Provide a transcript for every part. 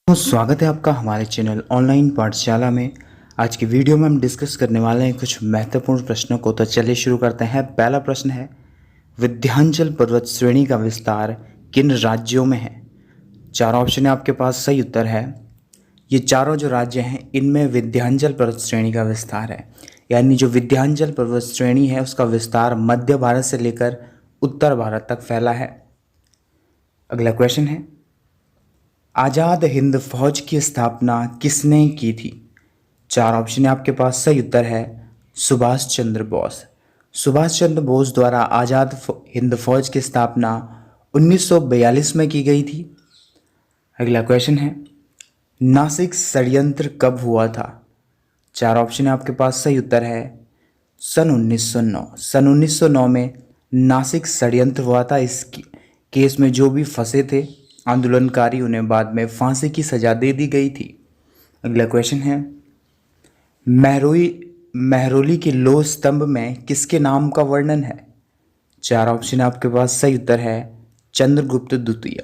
तो स्वागत है आपका हमारे चैनल ऑनलाइन पाठशाला में। आज की वीडियो में हम डिस्कस करने वाले हैं कुछ महत्वपूर्ण प्रश्नों को। तो चलिए शुरू करते हैं। पहला प्रश्न है, विंध्याचल पर्वत श्रेणी का विस्तार किन राज्यों में है? चार ऑप्शन है आपके पास। सही उत्तर है, ये चारों जो राज्य हैं इनमें विंध्याचल पर्वत श्रेणी का विस्तार है। यानी जो विंध्याचल पर्वत श्रेणी है उसका विस्तार मध्य भारत से लेकर उत्तर भारत तक फैला है। अगला क्वेश्चन है, आज़ाद हिंद फौज की स्थापना किसने की थी? चार ऑप्शन है आपके पास। सही उत्तर है सुभाष चंद्र बोस। सुभाष चंद्र बोस द्वारा आज़ाद हिंद फौज की स्थापना 1942 में की गई थी। अगला क्वेश्चन है, नासिक षड्यंत्र कब हुआ था? चार ऑप्शन है आपके पास। सही उत्तर है सन 1909। सन 1909 में नासिक षड्यंत्र हुआ था। इस केस में जो भी फंसे थे आंदोलनकारी उन्हें बाद में फांसी की सजा दे दी गई थी। अगला क्वेश्चन है, महरौली के लोह स्तंभ में किसके नाम का वर्णन है? चार ऑप्शन आपके पास। सही उत्तर है चंद्रगुप्त द्वितीय।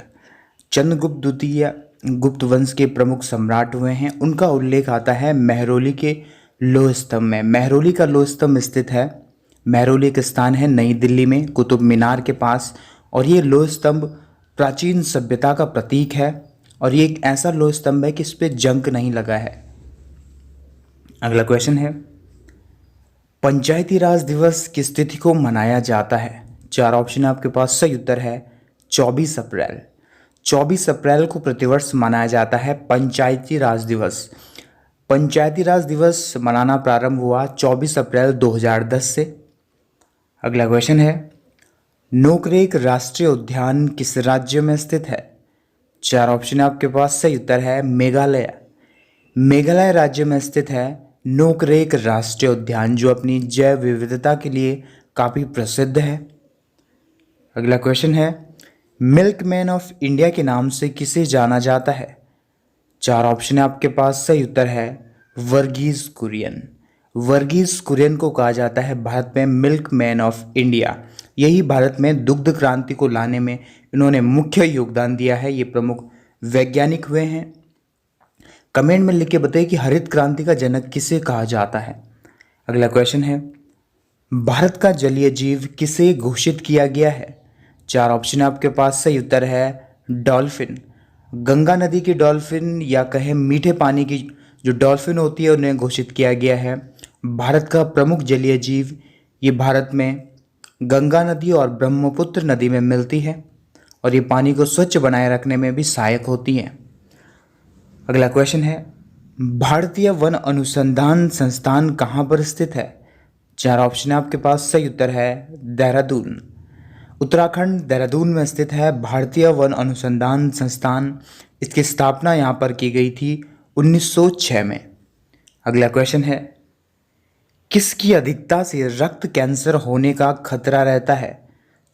चंद्रगुप्त द्वितीय गुप्त वंश के प्रमुख सम्राट हुए हैं। उनका उल्लेख आता है महरौली के लोह स्तंभ में। महरौली का लोह स्तंभ स्थित है, महरौली एक स्थान है नई दिल्ली में कुतुब मीनार के पास। और ये लोह स्तंभ प्राचीन सभ्यता का प्रतीक है और ये एक ऐसा लोह स्तंभ है कि इस पे जंग नहीं लगा है। अगला क्वेश्चन है, पंचायती राज दिवस किस तिथि को मनाया जाता है? चार ऑप्शन आपके पास। सही उत्तर है 24 अप्रैल। 24 अप्रैल को प्रतिवर्ष मनाया जाता है पंचायती राज दिवस। पंचायती राज दिवस मनाना प्रारंभ हुआ 24 अप्रैल 2010 से। अगला क्वेश्चन है, नोकरेक राष्ट्रीय उद्यान किस राज्य में स्थित है? चार ऑप्शन आपके पास। सही उत्तर है मेघालय। मेघालय राज्य में स्थित है नोकरेक राष्ट्रीय उद्यान, जो अपनी जैव विविधता के लिए काफ़ी प्रसिद्ध है। अगला क्वेश्चन है, मिल्कमैन ऑफ इंडिया के नाम से किसे जाना जाता है? चार ऑप्शन है आपके पास। सही उत्तर है वर्गीज कुरियन। वर्गीज कुरियन को कहा जाता है भारत में मिल्कमैन ऑफ इंडिया। यही भारत में दुग्ध क्रांति को लाने में इन्होंने मुख्य योगदान दिया है। ये प्रमुख वैज्ञानिक हुए हैं। कमेंट में लिख के बताइए कि हरित क्रांति का जनक किसे कहा जाता है। अगला क्वेश्चन है, भारत का जलीय जीव किसे घोषित किया गया है? चार ऑप्शन आपके पास। सही उत्तर है डॉल्फिन। गंगा नदी की डॉल्फिन या कहें मीठे पानी की जो डॉल्फिन होती है उन्हें घोषित किया गया है भारत का प्रमुख जलीय जीव। ये भारत में गंगा नदी और ब्रह्मपुत्र नदी में मिलती है और ये पानी को स्वच्छ बनाए रखने में भी सहायक होती हैं। अगला क्वेश्चन है, भारतीय वन अनुसंधान संस्थान कहाँ पर स्थित है? चार ऑप्शन है आपके पास। सही उत्तर है देहरादून। उत्तराखंड देहरादून में स्थित है भारतीय वन अनुसंधान संस्थान। इसकी स्थापना यहाँ पर की गई थी 1906 में। अगला क्वेश्चन है, किसकी अधिकता से रक्त कैंसर होने का खतरा रहता है?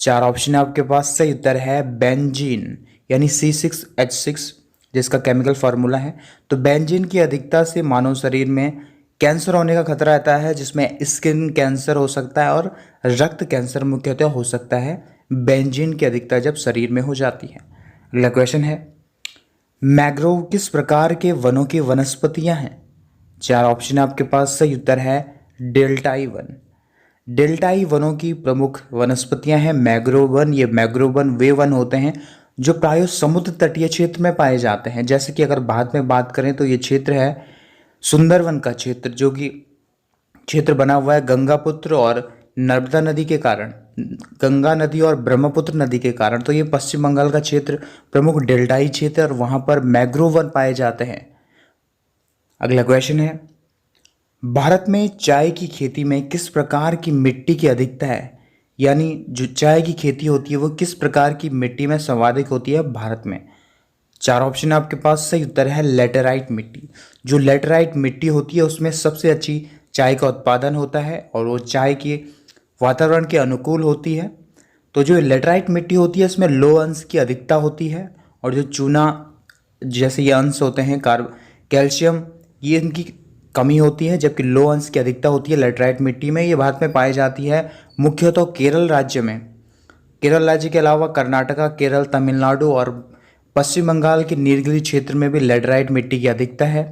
चार ऑप्शन है आपके पास। सही उत्तर है बेंजीन यानी C6H6 जिसका केमिकल फार्मूला है। तो बेंजीन की अधिकता से मानव शरीर में कैंसर होने का खतरा रहता है, जिसमें स्किन कैंसर हो सकता है और रक्त कैंसर मुख्यतः हो सकता है बेंजीन की अधिकता जब शरीर में हो जाती है। अगला क्वेश्चन है, मैंग्रोव किस प्रकार के वनों की वनस्पतियां हैं? चार ऑप्शन आपके पास। सही उत्तर है डेल्टाई वन। डेल्टाई वनों की प्रमुख वनस्पतियां हैं मैंग्रोव वन। ये मैंग्रोव वन वे वन होते हैं जो प्रायः समुद्र तटीय क्षेत्र में पाए जाते हैं। जैसे कि अगर भारत में बात करें तो ये क्षेत्र है सुंदरवन का क्षेत्र, जो कि क्षेत्र बना हुआ है गंगापुत्र और नर्मदा नदी के कारण, गंगा नदी और ब्रह्मपुत्र नदी के कारण। तो ये पश्चिम बंगाल का क्षेत्र प्रमुख डेल्टाई क्षेत्र और वहाँ पर मैंग्रोव वन पाए जाते हैं। अगला क्वेश्चन है, भारत में चाय की खेती में किस प्रकार की मिट्टी की अधिकता है? यानी जो चाय की खेती होती है वो किस प्रकार की मिट्टी में सर्वाधिक होती है भारत में? चार ऑप्शन आपके पास। सही उत्तर है लेटेराइट मिट्टी। जो लेटेराइट मिट्टी होती है उसमें सबसे अच्छी चाय का उत्पादन होता है और वो चाय के वातावरण के अनुकूल होती है। तो जो लेटेराइट मिट्टी होती है इसमें लो अंश की अधिकता होती है और जो चूना जैसे ये अंश होते हैं कैल्शियम, ये इनकी कमी होती है, जबकि लो अंश की अधिकता होती है लेटेराइट मिट्टी में। ये भारत में पाई जाती है मुख्यतः केरल राज्य में। केरल राज्य के अलावा कर्नाटका, केरल, तमिलनाडु और पश्चिम बंगाल के नीलगिरी क्षेत्र में भी लेटराइट मिट्टी की अधिकता है।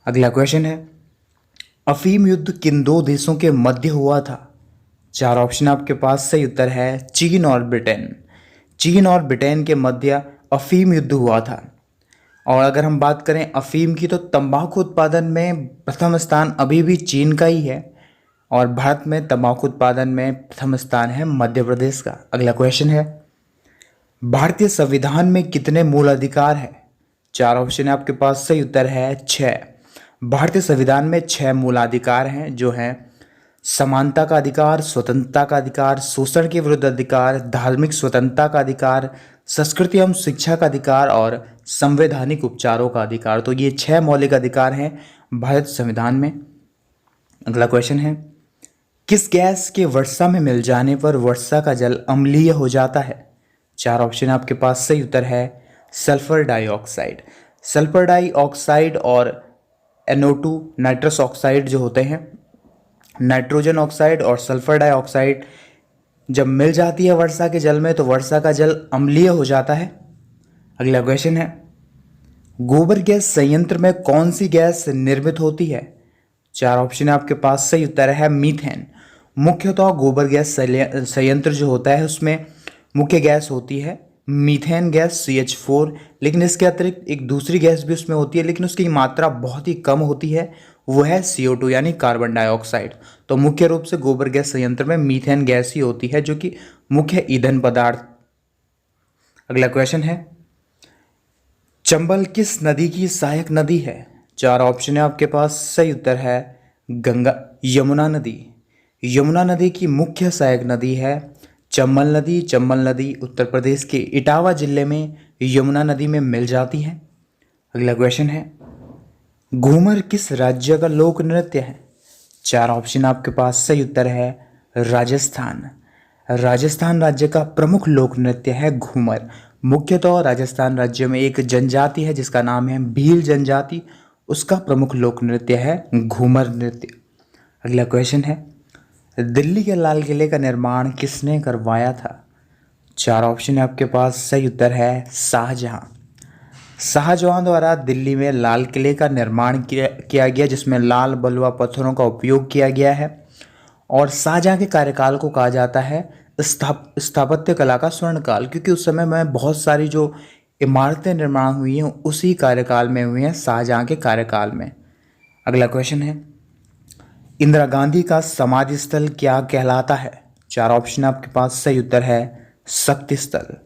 अगला क्वेश्चन है, अफीम युद्ध किन दो देशों के मध्य हुआ था? चार ऑप्शन आपके पास, सही उत्तर है चीन और ब्रिटेन। चीन और ब्रिटेन के मध्य अफीम युद्ध हुआ था। और अगर हम बात करें अफीम की, तो तंबाकू उत्पादन में प्रथम स्थान अभी भी चीन का ही है और भारत में तंबाकू उत्पादन में प्रथम स्थान है मध्य प्रदेश का। अगला क्वेश्चन है, भारतीय संविधान में कितने मूल अधिकार है? चार ऑप्शन है आपके पास, सही उत्तर है 6। भारतीय संविधान में 6 मूलाधिकार हैं, जो हैं समानता का अधिकार, स्वतंत्रता का अधिकार, शोषण के विरुद्ध अधिकार, धार्मिक स्वतंत्रता का अधिकार, संस्कृति एवं शिक्षा का अधिकार और संवैधानिक उपचारों का अधिकार। तो ये 6 मौलिक अधिकार हैं भारत संविधान में। अगला क्वेश्चन है, किस गैस के वर्षा में मिल जाने पर वर्षा का जल अम्लीय हो जाता है? चार ऑप्शन आपके पास, सही उत्तर है सल्फर डाइऑक्साइड। सल्फर डाइऑक्साइड और NO2 नाइट्रस ऑक्साइड जो होते हैं, नाइट्रोजन ऑक्साइड और सल्फर डाइऑक्साइड जब मिल जाती है वर्षा के जल में तो वर्षा का जल अम्लीय हो जाता है। अगला क्वेश्चन है, गोबर गैस संयंत्र में कौन सी गैस निर्मित होती है? चार ऑप्शन है आपके पास, सही उत्तर है मीथेन। मुख्यतः गोबर गैस संयंत्र जो होता है उसमें मुख्य गैस होती है मीथेन गैस CH4, लेकिन इसके अतिरिक्त एक दूसरी गैस भी उसमें होती है, लेकिन उसकी मात्रा बहुत ही कम होती है, वो है CO2 यानी कार्बन डाइऑक्साइड। तो मुख्य रूप से गोबर गैस संयंत्र में मीथेन गैस ही होती है जो कि मुख्य ईंधन पदार्थ। अगला क्वेश्चन है, चंबल किस नदी की सहायक नदी है? चार ऑप्शन है आपके पास, सही उत्तर है यमुना नदी। यमुना नदी की मुख्य सहायक नदी है चंबल नदी। चंबल नदी उत्तर प्रदेश के इटावा जिले में यमुना नदी में मिल जाती है। अगला क्वेश्चन है, घूमर किस राज्य का लोक नृत्य है? चार ऑप्शन आपके पास, सही उत्तर है राजस्थान। राजस्थान राज्य का प्रमुख लोक नृत्य है घूमर। मुख्यतः राजस्थान राज्य में एक जनजाति है जिसका नाम है भील जनजाति, उसका प्रमुख लोक नृत्य है घूमर नृत्य। अगला क्वेश्चन है, दिल्ली के लाल किले का निर्माण किसने करवाया था? चार ऑप्शन है आपके पास, सही उत्तर है शाहजहां। शाहजहां द्वारा दिल्ली में लाल किले का निर्माण किया गया, जिसमें लाल बलुआ पत्थरों का उपयोग किया गया है। और शाहजहां के कार्यकाल को कहा जाता है स्थापत्य कला का स्वर्णकाल, क्योंकि उस समय में बहुत सारी जो इमारतें निर्माण हुई हैं उसी कार्यकाल में हुई हैं, शाहजहां के कार्यकाल में। अगला क्वेश्चन है, इंदिरा गांधी का समाधि स्थल क्या कहलाता है? चार ऑप्शन आपके पास, सही उत्तर है शक्ति स्थल।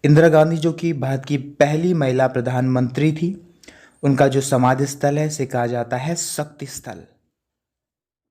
इंदिरा गांधी जो कि भारत की पहली महिला प्रधानमंत्री थी, उनका जो समाधि स्थल है इसे कहा जाता है शक्ति स्थल।